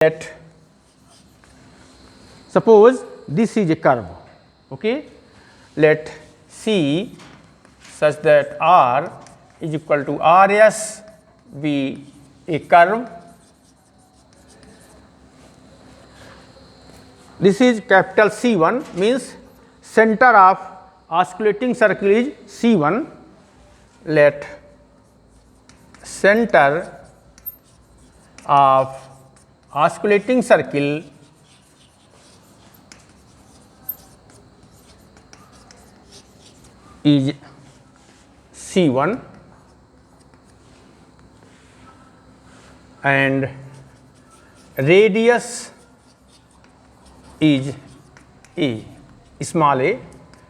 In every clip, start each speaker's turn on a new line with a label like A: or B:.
A: Let suppose this is a curve, okay. Let C such that R is equal to RS be a curve. This is capital C1, means center of oscillating circle is C1. Let center of oscillating circle is C1 and radius is A, small a,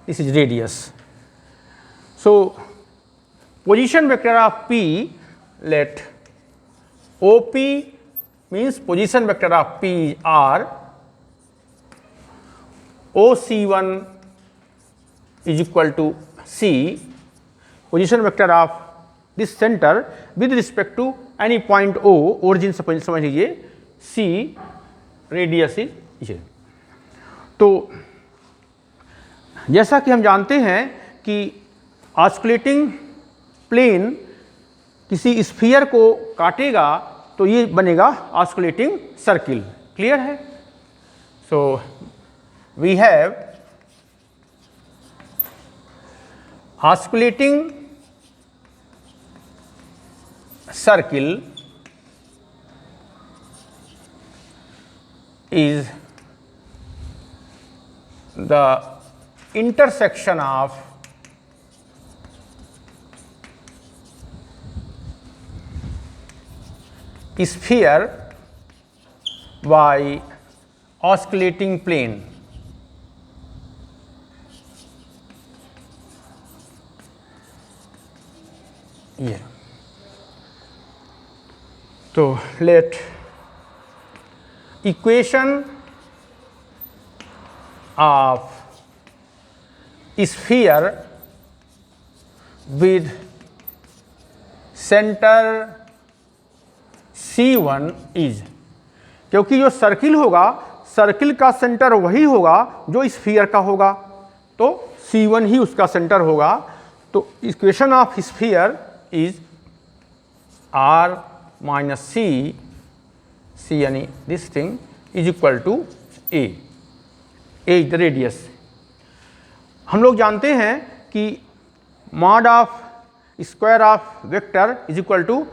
A: this is radius. So, position vector of P, let OP means position vector of P is R, OC1 is equal to C, position vector of this center with respect to any point O, origin समझ लीजिए, C radius is A. तो जैसा कि हम जानते हैं कि osculating plane किसी स्फीयर को काटेगा तो ये बनेगा ऑस्कुलेटिंग सर्किल, क्लियर है. So we have osculating circle is the intersection of sphere by oscillating plane. Yeah. So let equation of sphere with center C1 is, क्योंकि जो सर्किल होगा सर्किल का सेंटर वही होगा जो स्फीयर का होगा, तो C1 ही उसका सेंटर होगा. तो equation of sphere is R minus C यानी this thing is equal to A is the radius. हम लोग जानते हैं कि mod of square of vector is equal to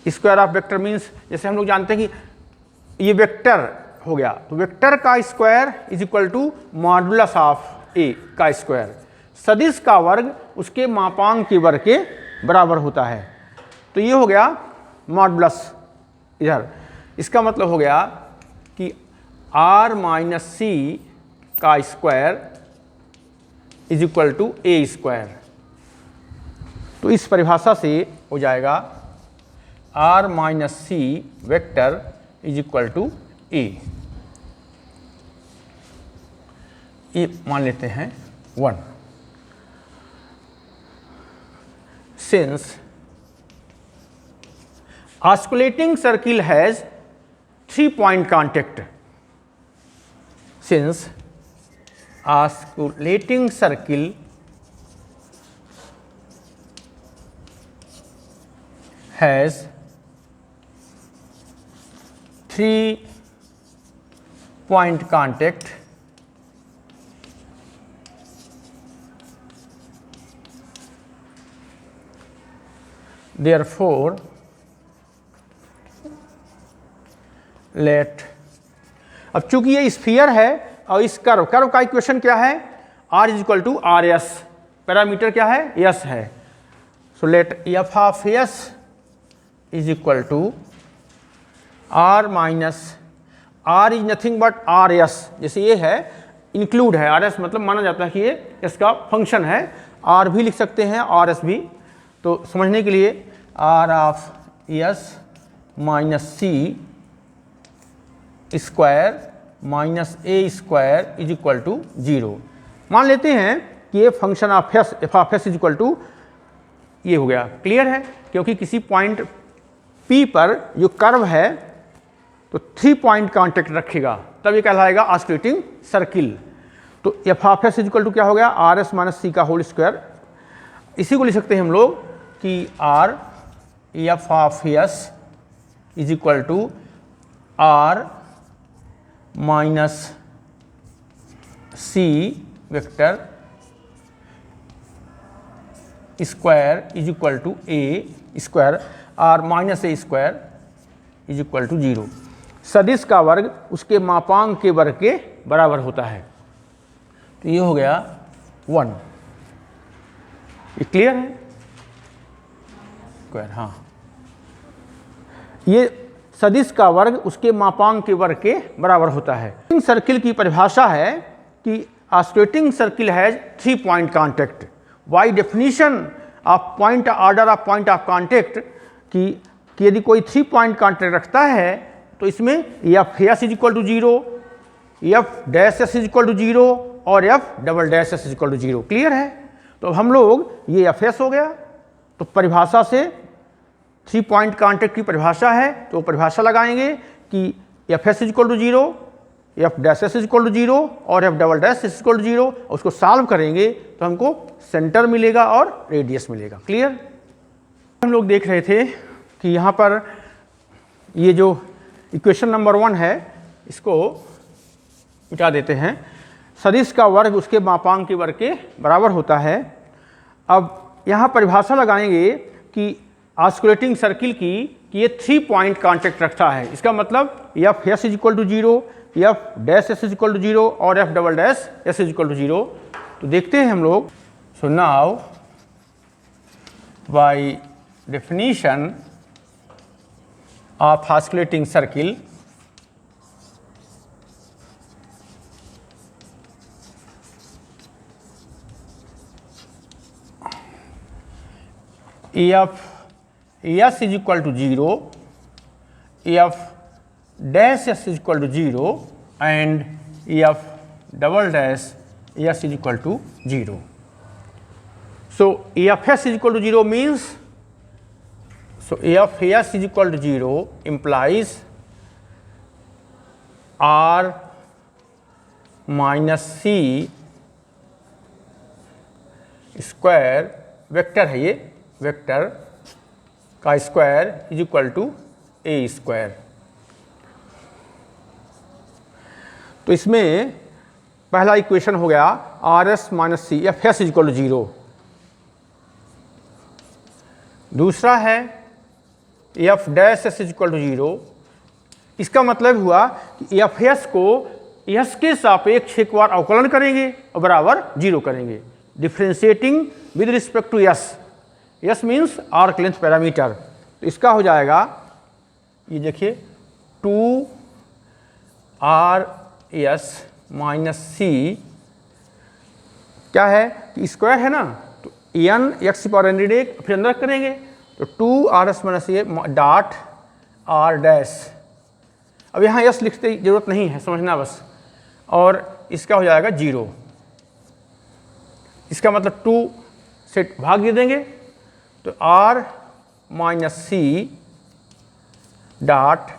A: square of vector means, जैसे हम लोग जानते हैं कि ये वेक्टर हो गया तो वेक्टर का square is equal to modulus of A का स्क्वायर. सदिश का वर्ग उसके मापांक के वर्ग के बराबर होता है. तो ये हो गया मॉडुलस इधर. इसका मतलब हो गया कि R माइनस सी का square is equal to A square. तो इस परिभाषा से हो जाएगा R minus C vector is equal to A. ये मान लेते हैं 1. Since osculating circle has 3-point contact, since osculating circle has 3-point contact, therefore let, अब चूंकि ये स्फीयर है और इस कर्व का इक्वेशन क्या है, R is equal to R S, parameter क्या है, एस है. So let F of S is equal to R minus R is nothing but R S. जैसे ये है इंक्लूड है, आर एस मतलब माना जाता है कि ये इसका फंक्शन है. आर भी लिख सकते हैं आर एस भी. तो समझने के लिए R of S minus C square minus A square is equal to 0. मान लेते हैं कि ये function of S F of S is equal to ये हो गया. क्लियर है, क्योंकि किसी पॉइंट P पर जो कर्व है तो 3 पॉइंट कांटेक्ट रखेगा, तब ये कहलाएगा ऑस्किलेटिंग सर्किल। तो F of S equal to क्या हो गया, आर एस माइनस सी का होल स्क्वायर। इसी को लिख सकते हैं हम लोग कि R F of S is equal to R minus C vector square is equal to A square, R minus A square is equal to 0। सदिश का वर्ग उसके मापांक के वर्ग के बराबर होता है। तो ये हो गया 1। ये क्लियर है? स्क्वायर, हाँ, ये सदिश का वर्ग उसके मापांक के वर्ग के बराबर होता है। सर्किल की परिभाषा है कि oscillating circle has 3 point contact. By definition of point order of point of contact कि यदि कोई 3 पॉइंट कांटेक्ट रखता है तो इसमें F S is equal to 0, F dash S is equal to 0 और F double dash S is equal to 0। Clear है? तो हम लोग ये एफ एस हो गया, तो परिभाषा से 3 पॉइंट कांटेक्ट की परिभाषा है, तो परिभाषा लगाएंगे कि F S is equal to 0, F dash S is equal to 0 और F double dash S is equal to 0। उसको सॉल्व करेंगे तो हमको सेंटर मिलेगा और रेडियस मिलेगा। क्लियर? हम लोग देख रहे थे कि यहाँ पर ये जो इक्वेशन नंबर 1 है इसको मिटा देते हैं। सदिश का वर्ग उसके मापांक के वर्ग के बराबर होता है। अब यहाँ परिभाषा लगाएंगे कि ऑस्किलेटिंग सर्किल की कि ये 3 पॉइंट कांटेक्ट रखता है। इसका मतलब F S is equal to 0, F dash S is equal to 0 और F double dash S is equal to 0। तो देखते हैं हम लोग। So now by definition of oscillating circle, F S is equal to 0, F dash S is equal to 0 and F double dash S is equal to 0. So F S is equal to 0 means, so F S is equal to 0 implies R minus C square, vector है ये, vector का square is equal to A square. तो इसमें पहला equation हो गया R S minus C, F S is equal to 0। दूसरा है F dash S is equal to 0। इसका मतलब हुआ कि एफ एस को एस के सापेक्ष एक बार अवकलन करेंगे और बराबर 0 करेंगे, differentiating with respect to S. S means arc length parameter. तो इसका हो जाएगा, ये देखिए 2 आर एस माइनस सी क्या है कि स्क्वायर है ना, तो N X power N D फिर अंदर करेंगे तो 2 R S minus C dot R dash. अब यहाँ एस लिखते जरूरत नहीं है, समझना बस। और इसका हो जाएगा 0। इसका मतलब 2 से भाग दे देंगे तो R minus C dot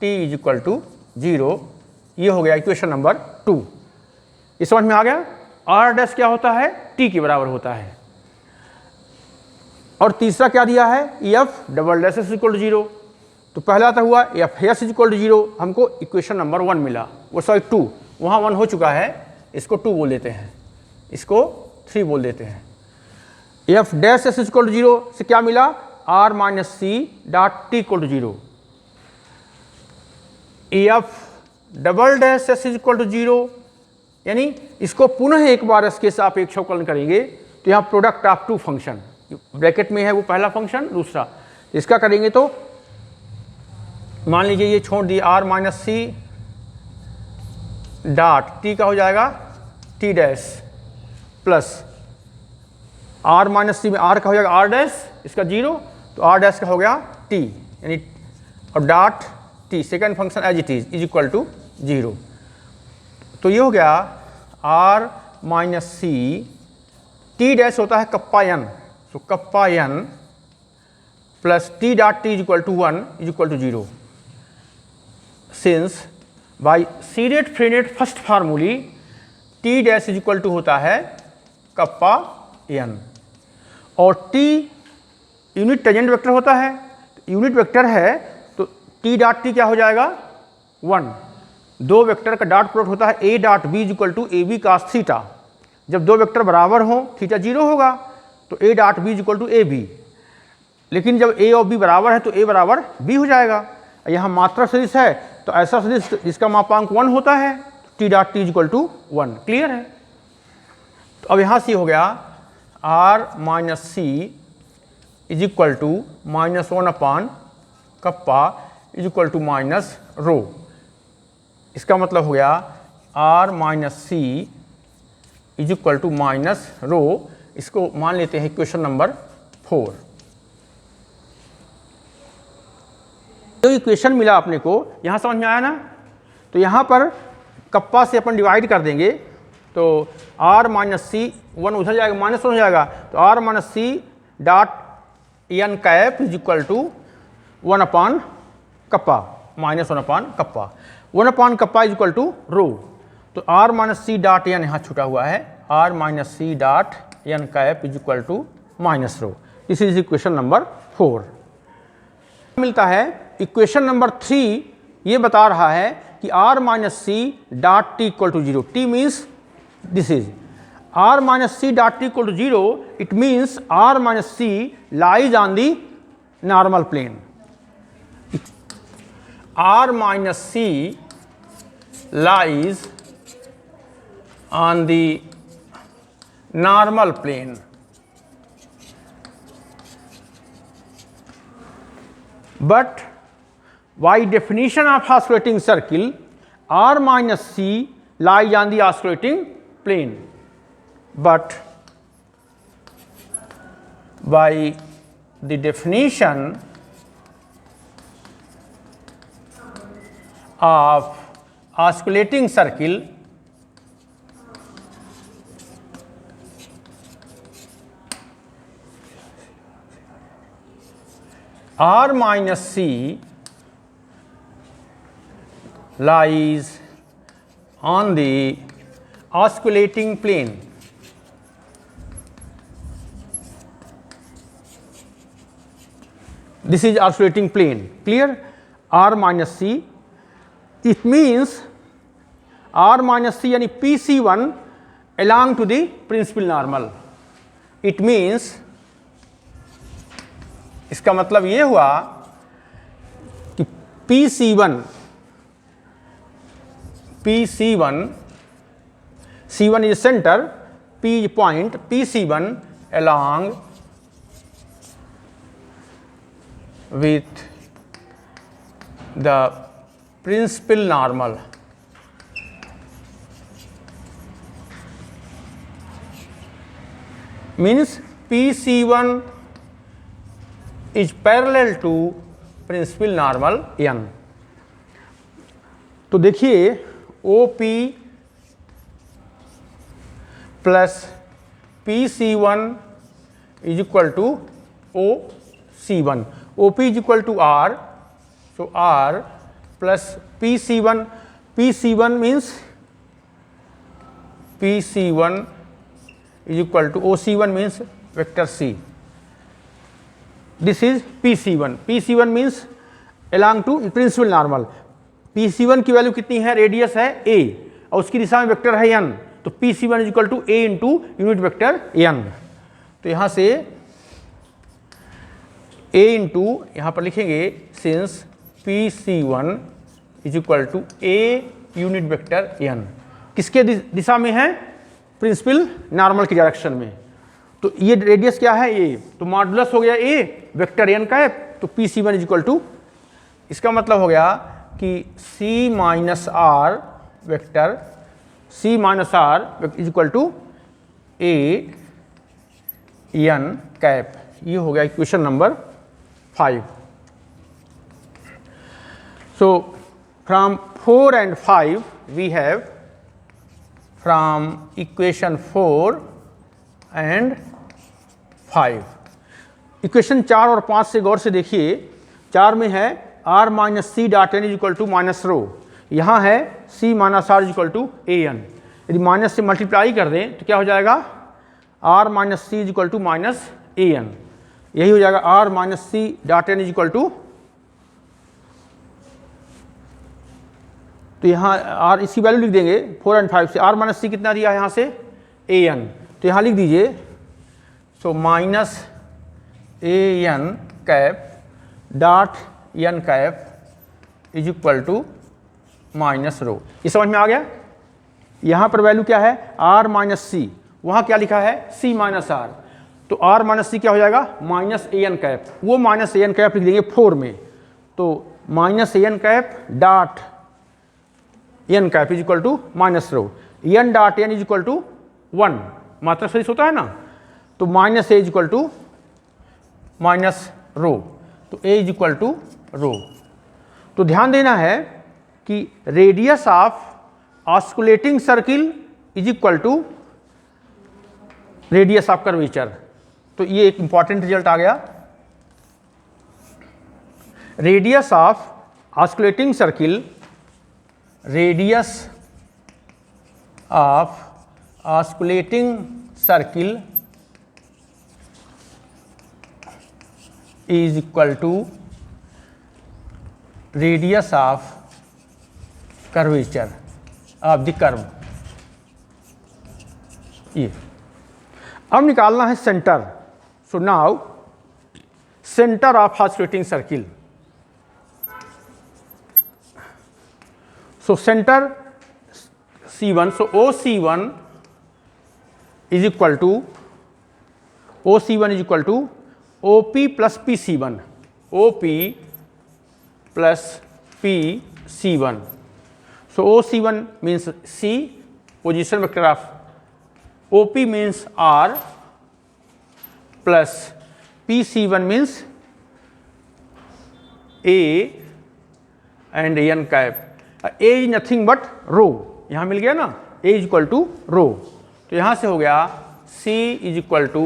A: T is equal to 0। ये हो गया इक्वेशन नंबर 2। ये समझ में आ गया। आर डैश क्या होता है, टी के बराबर होता है। और तीसरा क्या दिया है, F double dash S equal to 0। तो पहला तो हुआ F S is equal to 0, हमको इक्वेशन नंबर 1 मिला, वो सॉरी 2, वहाँ 1 हो चुका है, इसको 2 बोल देते हैं, इसको 3 बोल देते हैं। F dash S equal to 0 से क्या मिला, R minus C dot T equal to 0। F double dash S equal to 0, यानी इसको पुनः एक बार एस के सापेक्ष अवकलन करेंगे तो यहाँ प्रोडक्ट ऑफ 2 फंक्शन, ब्रैकेट में है वो पहला फंक्शन, दूसरा इसका करेंगे तो मान लीजिए ये छोड़ दिए, R minus C dot T का हो जाएगा T dash plus R minus C में आर का हो जाएगा आर डैश, इसका 0, तो आर डैश का हो गया टी, यानी और dot T second function as it is equal to 0। तो ये हो गया R minus C, T dash होता है कप्पा एन, तो kappa N plus T dot T is equal to 1 is equal to 0। Since by Serret Frenet first formulae T dash is equal to होता है kappa N, और T unit tangent vector होता है, unit vector है तो T dot T क्या हो जाएगा 1। दो वेक्टर का डॉट प्रोडक्ट होता है A dot B is equal to A B cos theta. जब दो वेक्टर बराबर हों थीटा 0 होगा तो A dot B is equal to A B, लेकिन जब ए और बी बराबर है तो ए बराबर बी हो जाएगा। यहाँ मात्रा सदिश है तो ऐसा सदिश जिसका मापांक 1 होता है, T dot T is equal to 1। Clear है? तो अब यहाँ से हो गया R minus C is equal to -1 upon kappa is equal to minus rho. इसका मतलब हो गया R minus C is equal to minus rho. इसको मान लेते हैं इक्वेशन नंबर 4। जो इक्वेशन मिला अपने को यहाँ समझ में आया ना? तो यहाँ पर कप्पा से अपन डिवाइड कर देंगे तो आर माइनस सी 1 उधर जाएगा, -1 हो जाएगा, तो R minus C dot N cap is equal to 1 upon kappa, -1 upon kappa, 1 upon kappa is equal to rho. तो R minus C dot N यहाँ छूटा हुआ है, R minus C dot N cap is equal to minus rho. This is equation number 4। मिलता है equation number 3 ये बता रहा है कि R minus C dot T equal to 0। T means this is r minus c dot t equal to 0, it means r minus c lies on the normal plane. r minus c lies on the normal plane. But by definition of oscillating circle, r minus c lies on the oscillating plane. But by the definition of oscillating circle, r minus c lies on the oscillating plane. This is oscillating plane. Clear? R minus C. It means R minus C यानी PC1 along to the principal normal. It means इसका मतलब ये हुआ कि PC1 C1 is center, P is point, PC1 along with the principal normal. Means PC1 is parallel to principal normal n. तो देखिए OP plus PC1 is equal to OC1. OP is equal to R, so R plus PC1. PC1 means PC1 is equal to OC1 means vector C. This is PC1. PC1 means along to principal normal. PC1 की value कितनी है? Radius है A और उसकी दिशा में vector है n, तो PC1 is equal to A into unit vector n। तो यहाँ से A इंटू यहाँ पर लिखेंगे since PC1 is equal to A unit vector n। किसके दिशा में है? प्रिंसिपल नॉर्मल की डायरेक्शन में। तो ये रेडियस क्या है? A, तो मॉडुलस हो गया A वेक्टर n का है, तो PC1 इज इक्वल टू, इसका मतलब हो गया कि C minus R vector C minus R is equal to A n cap. ये हो गया equation number 5। So from 4 and 5 we have from equation 4 and 5। Equation 4 और 5 से गौर से देखिए। 4 में है r minus C dot N is equal to minus rho, यहाँ है c minus R is equal to A N. यदि माइनस से मल्टीप्लाई कर दें तो क्या हो जाएगा, r minus C is equal to minus A N, यही हो जाएगा r minus C dot N is equal to, तो यहाँ r इसकी वैल्यू लिख देंगे 4 और 5 से, r माइनस सी कितना दिया है यहाँ से ए एन, तो यहाँ लिख दीजिए so minus A N cap dot N cap is equal to minus rho. ये समझ में आ गया। यहाँ पर वैल्यू क्या है r माइनस सी, वहाँ क्या लिखा है c माइनस आर, तो r माइनस सी क्या हो जाएगा माइनस ए एन कैप, वो माइनस ए एन कैप लिख देंगे 4 में, तो minus A N cap dot N cap is equal to minus rho, N dot N is equal to 1, मात्रा सदिश होता है ना, तो minus A is equal to minus rho, तो A is equal to rho. तो ध्यान देना है कि radius of osculating circle is equal to radius of curvature, तो ये एक इंपॉर्टेंट रिजल्ट आ गया। Radius of osculating circle, radius of osculating circle is equal to radius of curvature of the curve। ये अब निकालना है centre. So now centre of osculating circle, so centre C1, so OC1 is equal to OC1 is equal to OP plus PC1, OP plus PC1, so OC1 means C, position vector of OP means R, plus PC1 means A and n cap, A is nothing but रो, यहाँ मिल गया ना, A is equal to रो, तो यहाँ से हो गया C is equal to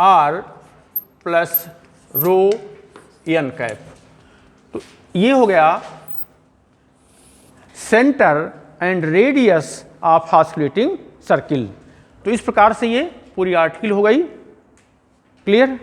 A: R plus rho N cap, तो ये हो गया centre and radius of osculating circle. तो इस प्रकार से ये पूरी आर्टिकल हो गई। क्लियर।